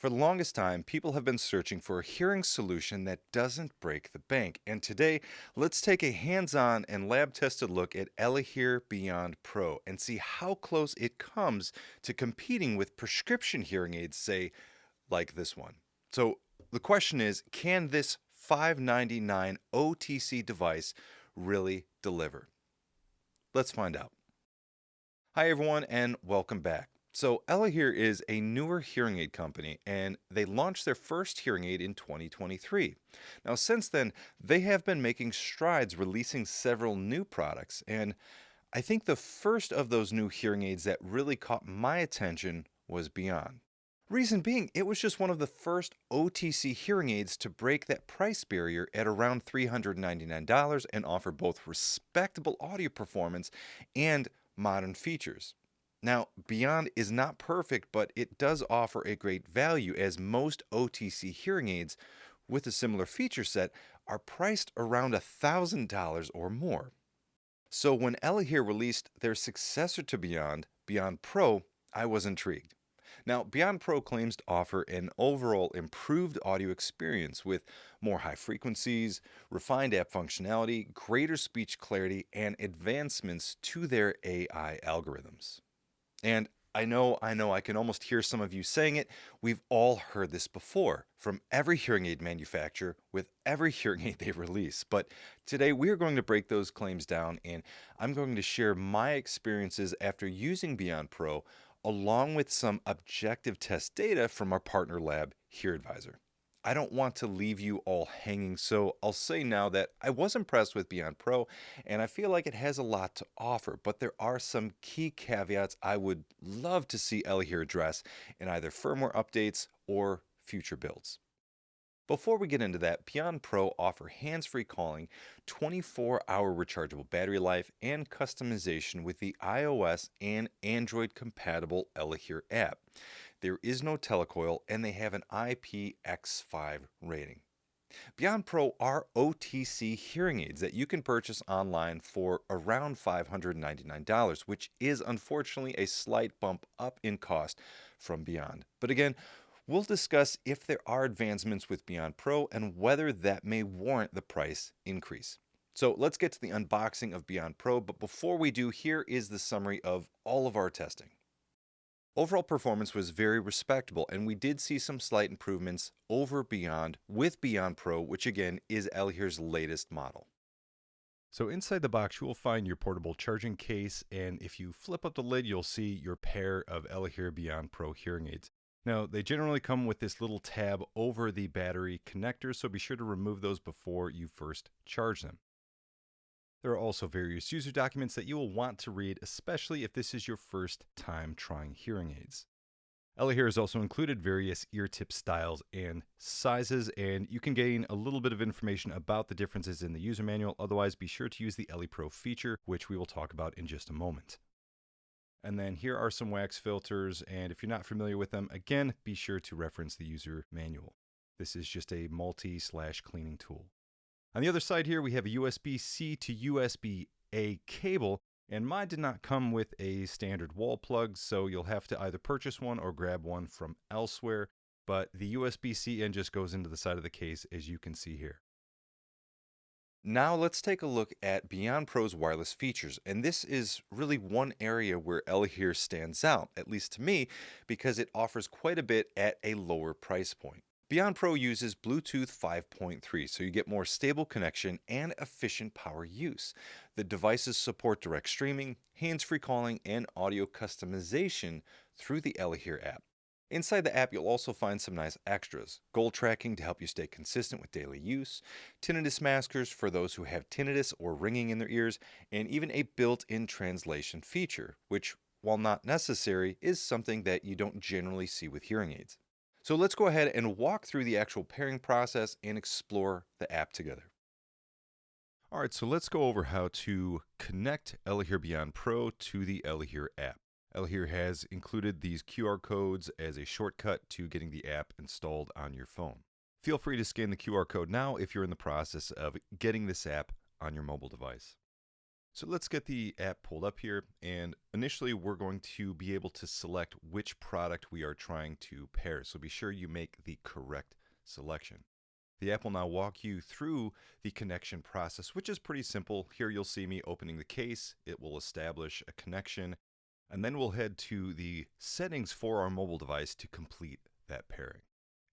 For the longest time, people have been searching for a hearing solution that doesn't break the bank. And today, let's take a hands-on and lab-tested look at Elehear Beyond Pro and see how close it comes to competing with prescription hearing aids, say, like this one. So the question is, can this $599 OTC device really deliver? Let's find out. Hi, everyone, and welcome back. So, Elehear is a newer hearing aid company, and they launched their first hearing aid in 2023. Now, since then, they have been making strides releasing several new products, and I think the first of those new hearing aids that really caught my attention was Beyond. Reason being, it was just one of the first OTC hearing aids to break that price barrier at around $399 and offer both respectable audio performance and modern features. Now, Beyond is not perfect, but it does offer a great value as most OTC hearing aids with a similar feature set are priced around $1,000 or more. So when Elehear released their successor to Beyond, Beyond Pro, I was intrigued. Now, Beyond Pro claims to offer an overall improved audio experience with more high frequencies, refined app functionality, greater speech clarity, and advancements to their AI algorithms. And I can almost hear some of you saying it. We've all heard this before from every hearing aid manufacturer with every hearing aid they release. But today we are going to break those claims down and I'm going to share my experiences after using Beyond Pro along with some objective test data from our partner lab, HearAdvisor. I don't want to leave you all hanging, so I'll say now that I was impressed with Beyond Pro, and I feel like it has a lot to offer, but there are some key caveats I would love to see Elehear address in either firmware updates or future builds. Before we get into that, Beyond Pro offer hands-free calling, 24-hour rechargeable battery life, and customization with the iOS and Android-compatible Elehear app. There is no telecoil, and they have an IPX5 rating. Beyond Pro are OTC hearing aids that you can purchase online for around $599, which is unfortunately a slight bump up in cost from Beyond. But again, we'll discuss if there are advancements with Beyond Pro and whether that may warrant the price increase. So let's get to the unboxing of Beyond Pro, but before we do, here is the summary of all of our testing. Overall performance was very respectable, and we did see some slight improvements over Beyond with Beyond Pro, which again is Elehear's latest model. So inside the box, you will find your portable charging case, and if you flip up the lid, you'll see your pair of Elehear Beyond Pro hearing aids. Now, they generally come with this little tab over the battery connectors, so be sure to remove those before you first charge them. There are also various user documents that you will want to read, especially if this is your first time trying hearing aids. Elehear has also included various ear tip styles and sizes, and you can gain a little bit of information about the differences in the user manual. Otherwise, be sure to use the ElePro feature, which we will talk about in just a moment. And then here are some wax filters, and if you're not familiar with them, again, be sure to reference the user manual. This is just a multi/cleaning tool. On the other side here, we have a USB-C to USB-A cable, and mine did not come with a standard wall plug, so you'll have to either purchase one or grab one from elsewhere, but the USB-C end just goes into the side of the case, as you can see here. Now let's take a look at Beyond Pro's wireless features, and this is really one area where Elehear stands out, at least to me, because it offers quite a bit at a lower price point. Beyond Pro uses Bluetooth 5.3, so you get more stable connection and efficient power use. The devices support direct streaming, hands-free calling, and audio customization through the Elehear app. Inside the app, you'll also find some nice extras. Goal tracking to help you stay consistent with daily use, tinnitus maskers for those who have tinnitus or ringing in their ears, and even a built-in translation feature, which, while not necessary, is something that you don't generally see with hearing aids. So let's go ahead and walk through the actual pairing process and explore the app together. All right, so let's go over how to connect Elehear Beyond Pro to the Elehear app. Elehear has included these QR codes as a shortcut to getting the app installed on your phone. Feel free to scan the QR code now if you're in the process of getting this app on your mobile device. So let's get the app pulled up here, and initially we're going to be able to select which product we are trying to pair. So be sure you make the correct selection. The app will now walk you through the connection process, which is pretty simple. Here you'll see me opening the case. It will establish a connection, and then we'll head to the settings for our mobile device to complete that pairing.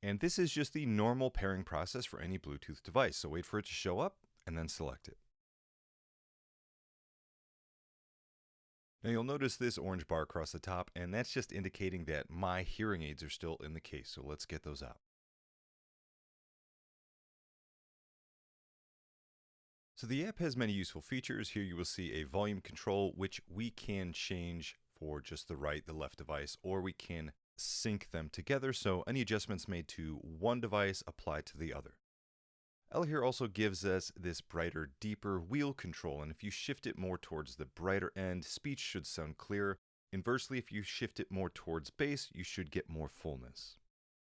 And this is just the normal pairing process for any Bluetooth device. So wait for it to show up and then select it. Now you'll notice this orange bar across the top, and that's just indicating that my hearing aids are still in the case. So let's get those out. So the app has many useful features. Here you will see a volume control, which we can change for just the left device, or we can sync them together. So any adjustments made to one device apply to the other. Elehear also gives us this brighter, deeper wheel control, and if you shift it more towards the brighter end, speech should sound clearer. Inversely, if you shift it more towards bass, you should get more fullness.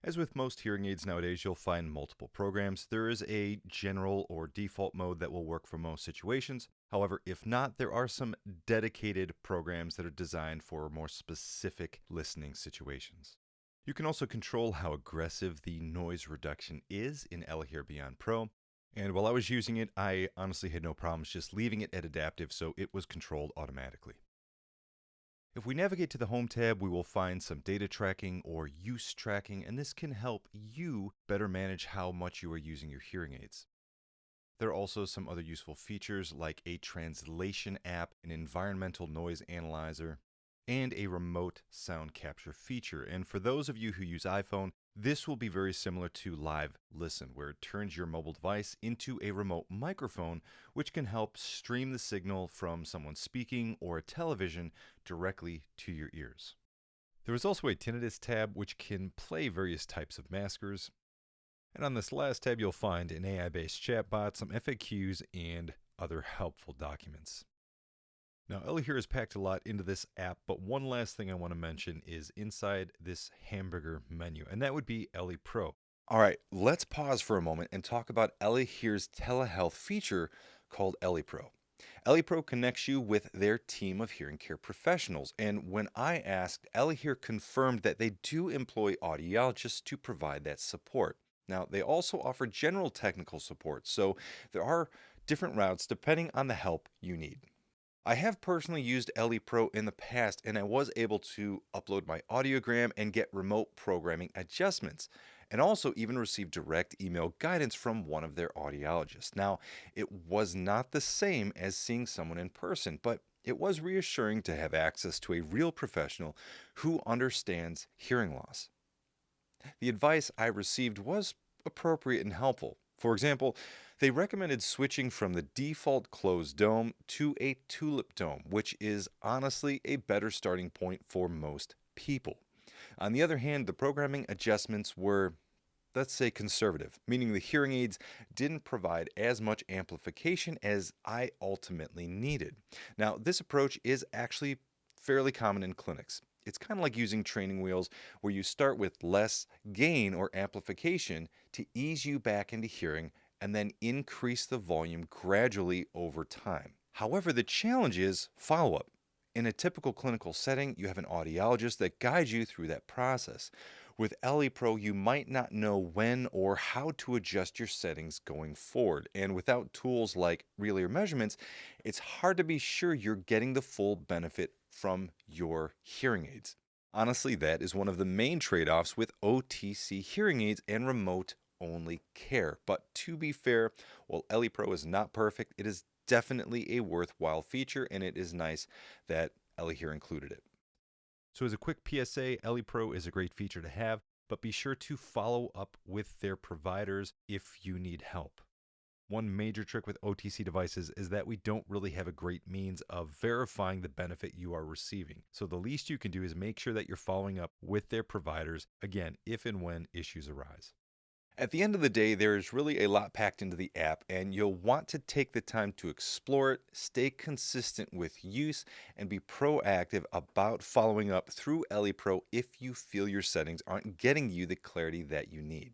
As with most hearing aids nowadays, you'll find multiple programs. There is a general or default mode that will work for most situations. However, if not, there are some dedicated programs that are designed for more specific listening situations. You can also control how aggressive the noise reduction is in Elehear Beyond Pro. And while I was using it, I honestly had no problems just leaving it at adaptive, so it was controlled automatically. If we navigate to the Home tab, we will find some data tracking or use tracking, and this can help you better manage how much you are using your hearing aids. There are also some other useful features like a translation app, an environmental noise analyzer, and a remote sound capture feature. And for those of you who use iPhone, this will be very similar to Live Listen, where it turns your mobile device into a remote microphone, which can help stream the signal from someone speaking or a television directly to your ears. There is also a tinnitus tab, which can play various types of maskers. And on this last tab, you'll find an AI-based chatbot, some FAQs, and other helpful documents. Now, Elehear has packed a lot into this app, but one last thing I want to mention is inside this hamburger menu, and that would be Ele Pro. All right, let's pause for a moment and talk about Elehear's telehealth feature called Ele Pro. Ele Pro connects you with their team of hearing care professionals, and when I asked, Elehear confirmed that they do employ audiologists to provide that support. Now, they also offer general technical support, so there are different routes depending on the help you need. I have personally used Ele Pro in the past, and I was able to upload my audiogram and get remote programming adjustments, and also even receive direct email guidance from one of their audiologists. Now, it was not the same as seeing someone in person, but it was reassuring to have access to a real professional who understands hearing loss. The advice I received was appropriate and helpful. For example, they recommended switching from the default closed dome to a tulip dome, which is honestly a better starting point for most people. On the other hand, the programming adjustments were, let's say, conservative, meaning the hearing aids didn't provide as much amplification as I ultimately needed. Now, this approach is actually fairly common in clinics. It's kind of like using training wheels where you start with less gain or amplification to ease you back into hearing and then increase the volume gradually over time. However, the challenge is follow-up. In a typical clinical setting, you have an audiologist that guides you through that process. With Ele Pro, you might not know when or how to adjust your settings going forward. And without tools like real ear measurements, it's hard to be sure you're getting the full benefit from your hearing aids. Honestly, that is one of the main trade-offs with OTC hearing aids and remote-only care. But to be fair, while Ele Pro is not perfect, it is definitely a worthwhile feature, and it is nice that Elehear included it. So as a quick PSA, Ele Pro is a great feature to have, but be sure to follow up with their providers if you need help. One major trick with OTC devices is that we don't really have a great means of verifying the benefit you are receiving. So the least you can do is make sure that you're following up with their providers, again, if and when issues arise. At the end of the day, there is really a lot packed into the app, and you'll want to take the time to explore it, stay consistent with use, and be proactive about following up through Ele Pro if you feel your settings aren't getting you the clarity that you need.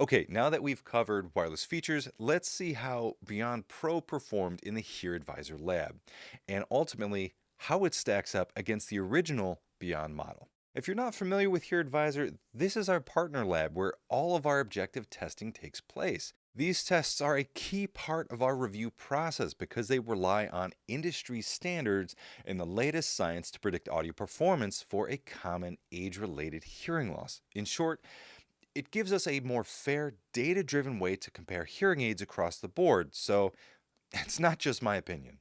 Okay, now that we've covered wireless features, let's see how Beyond Pro performed in the HearAdvisor lab, and ultimately how it stacks up against the original Beyond model. If you're not familiar with HearAdvisor, this is our partner lab where all of our objective testing takes place. These tests are a key part of our review process because they rely on industry standards and the latest science to predict audio performance for a common age-related hearing loss. In short, it gives us a more fair, data-driven way to compare hearing aids across the board, so it's not just my opinion.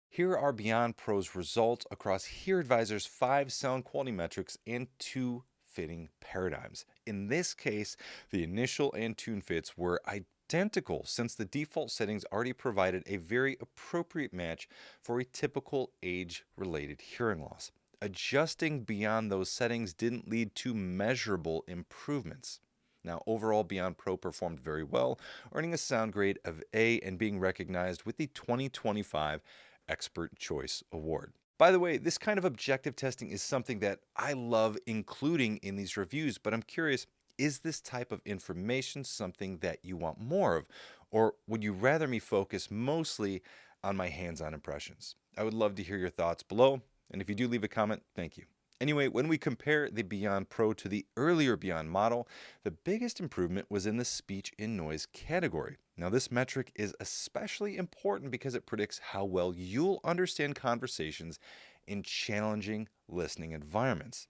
Here are Beyond Pro's results across HearAdvisor's 5 sound quality metrics and 2 fitting paradigms. In this case, the initial and tune fits were identical since the default settings already provided a very appropriate match for a typical age-related hearing loss. Adjusting beyond those settings didn't lead to measurable improvements. Now, overall, Beyond Pro performed very well, earning a sound grade of A and being recognized with the 2025 Expert Choice Award. By the way, this kind of objective testing is something that I love including in these reviews, but I'm curious, is this type of information something that you want more of? Or would you rather me focus mostly on my hands-on impressions? I would love to hear your thoughts below, and if you do leave a comment, thank you. Anyway, when we compare the Beyond Pro to the earlier Beyond model, the biggest improvement was in the speech and noise category. Now, this metric is especially important because it predicts how well you'll understand conversations in challenging listening environments.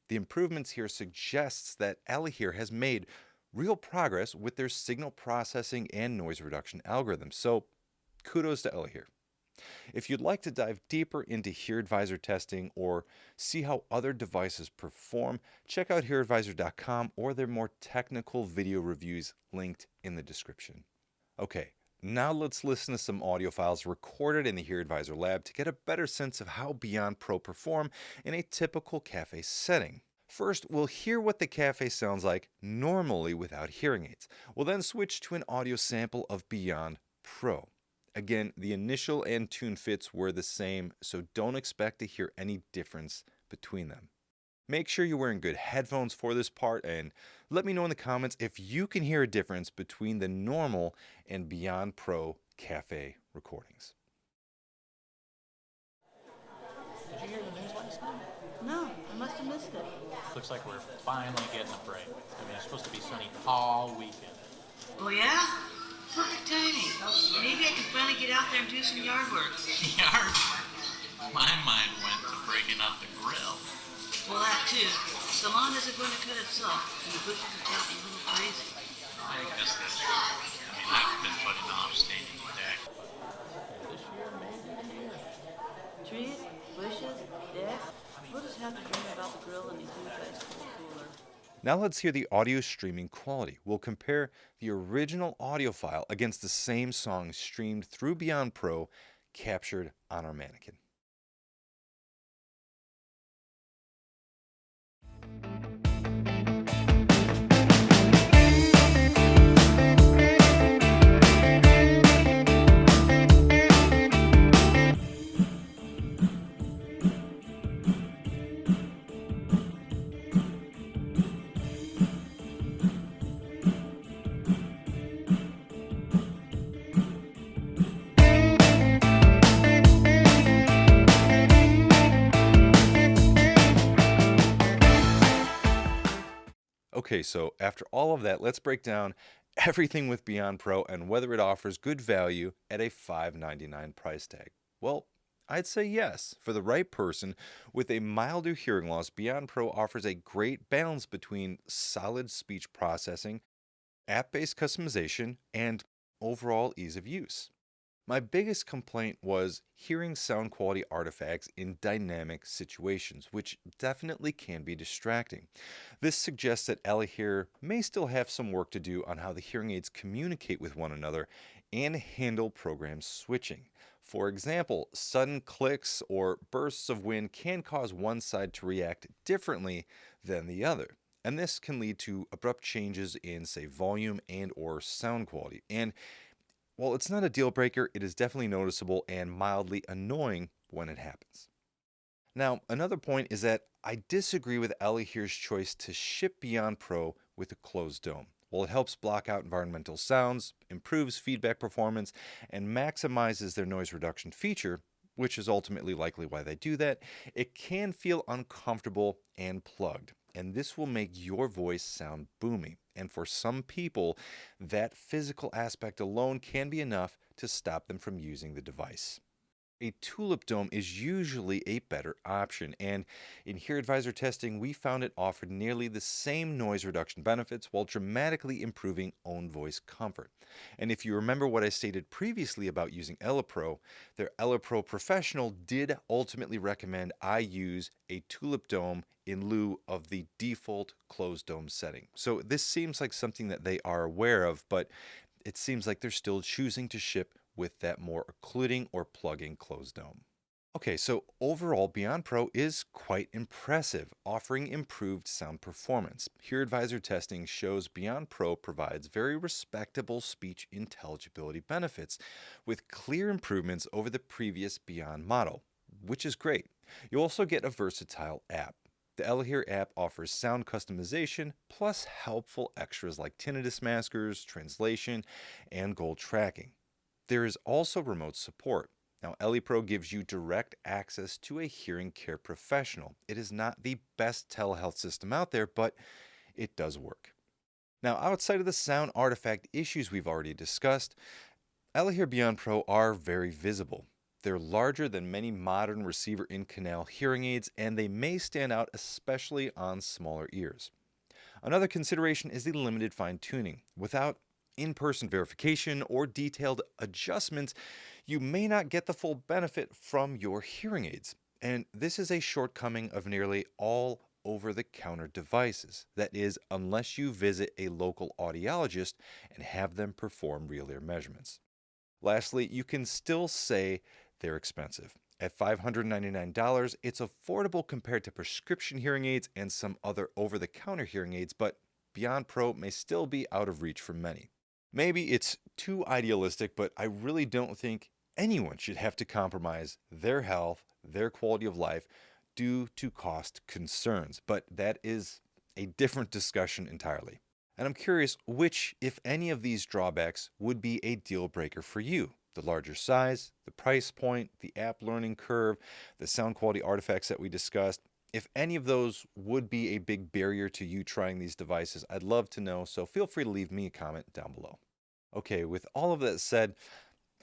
The improvements here suggests that Elehear has made real progress with their signal processing and noise reduction algorithms. So, kudos to Elehear. If you'd like to dive deeper into HearAdvisor testing or see how other devices perform, check out HearAdvisor.com or their more technical video reviews linked in the description. Okay, now let's listen to some audio files recorded in the HearAdvisor lab to get a better sense of how Beyond Pro perform in a typical cafe setting. First, we'll hear what the cafe sounds like normally without hearing aids. We'll then switch to an audio sample of Beyond Pro. Again, the initial and tune fits were the same, so don't expect to hear any difference between them. Make sure you're wearing good headphones for this part, and let me know in the comments if you can hear a difference between the normal and Beyond Pro cafe recordings. Did you hear the news last night? No, I must have missed it. Looks like we're finally getting a break. I mean, it's supposed to be sunny all weekend. Oh, yeah? Perfect timing. Maybe I can finally get out there and do some yard work. Yard work? My mind went to breaking out the grill. Well, that too. The lawn isn't going to cut itself, and the bushes are getting a little crazy. I guess that's true. I mean, I've been putting off staining the deck. This year may be the year. Trees, bushes, deck. We'll just have to dream about the grill and the huge ice cold cooler. Now let's hear the audio streaming quality. We'll compare the original audio file against the same song streamed through Beyond Pro captured on our mannequin. Okay, so after all of that, let's break down everything with Beyond Pro and whether it offers good value at a $5.99 price tag. Well, I'd say yes. For the right person with a milder hearing loss, Beyond Pro offers a great balance between solid speech processing, app-based customization, and overall ease of use. My biggest complaint was hearing sound quality artifacts in dynamic situations, which definitely can be distracting. This suggests that Elehear may still have some work to do on how the hearing aids communicate with one another and handle program switching. For example, sudden clicks or bursts of wind can cause one side to react differently than the other. And this can lead to abrupt changes in, say, volume and or sound quality. And while it's not a deal breaker, it is definitely noticeable and mildly annoying when it happens. Now, another point is that I disagree with Elehear's choice to ship Beyond Pro with a closed dome. Well, it helps block out environmental sounds, improves feedback performance, and maximizes their noise reduction feature, which is ultimately likely why they do that. It can feel uncomfortable and plugged, and this will make your voice sound boomy. And for some people, that physical aspect alone can be enough to stop them from using the device. A tulip dome is usually a better option, and in HearAdvisor testing, we found it offered nearly the same noise reduction benefits while dramatically improving own voice comfort. And if you remember what I stated previously about using ElePro, their ElePro professional did ultimately recommend I use a tulip dome in lieu of the default closed dome setting. So this seems like something that they are aware of, but it seems like they're still choosing to ship with that more occluding or plugging closed dome. Okay, so overall, Beyond Pro is quite impressive, offering improved sound performance. HearAdvisor testing shows Beyond Pro provides very respectable speech intelligibility benefits, with clear improvements over the previous Beyond model, which is great. You also get a versatile app. The Elehear app offers sound customization plus helpful extras like tinnitus maskers, translation, and goal tracking. There is also remote support. Now, ElePro gives you direct access to a hearing care professional. It is not the best telehealth system out there, but it does work. Now, outside of the sound artifact issues we've already discussed, Elehear Beyond Pro are very visible. They're larger than many modern receiver in canal hearing aids, and they may stand out especially on smaller ears. Another consideration is the limited fine tuning. Without in person verification or detailed adjustments, you may not get the full benefit from your hearing aids. And this is a shortcoming of nearly all over the counter devices. That is, unless you visit a local audiologist and have them perform real ear measurements. Lastly, you can still say they're expensive. At $599, it's affordable compared to prescription hearing aids and some other over the counter hearing aids, but Beyond Pro may still be out of reach for many. Maybe it's too idealistic, but I really don't think anyone should have to compromise their health, their quality of life due to cost concerns. But that is a different discussion entirely. And I'm curious which, if any of these drawbacks, would be a deal breaker for you. The larger size, the price point, the app learning curve, the sound quality artifacts that we discussed. If any of those would be a big barrier to you trying these devices, I'd love to know, so feel free to leave me a comment down below. Okay, with all of that said,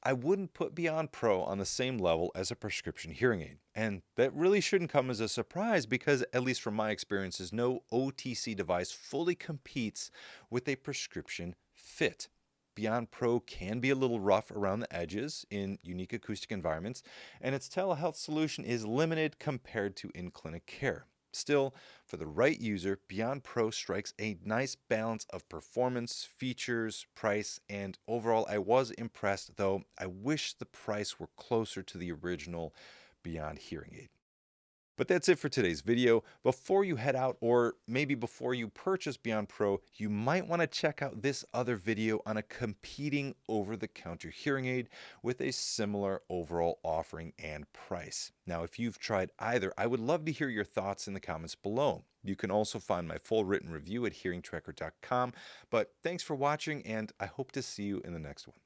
I wouldn't put Beyond Pro on the same level as a prescription hearing aid. And that really shouldn't come as a surprise because, at least from my experiences, no OTC device fully competes with a prescription fit. Beyond Pro can be a little rough around the edges in unique acoustic environments, and its telehealth solution is limited compared to in-clinic care. Still, for the right user, Beyond Pro strikes a nice balance of performance, features, price, and overall I was impressed, though I wish the price were closer to the original Beyond hearing aid. But that's it for today's video. Before you head out, or maybe before you purchase Beyond Pro, you might want to check out this other video on a competing over-the-counter hearing aid with a similar overall offering and price. Now, if you've tried either, I would love to hear your thoughts in the comments below. You can also find my full written review at hearingtracker.com. But thanks for watching, and I hope to see you in the next one.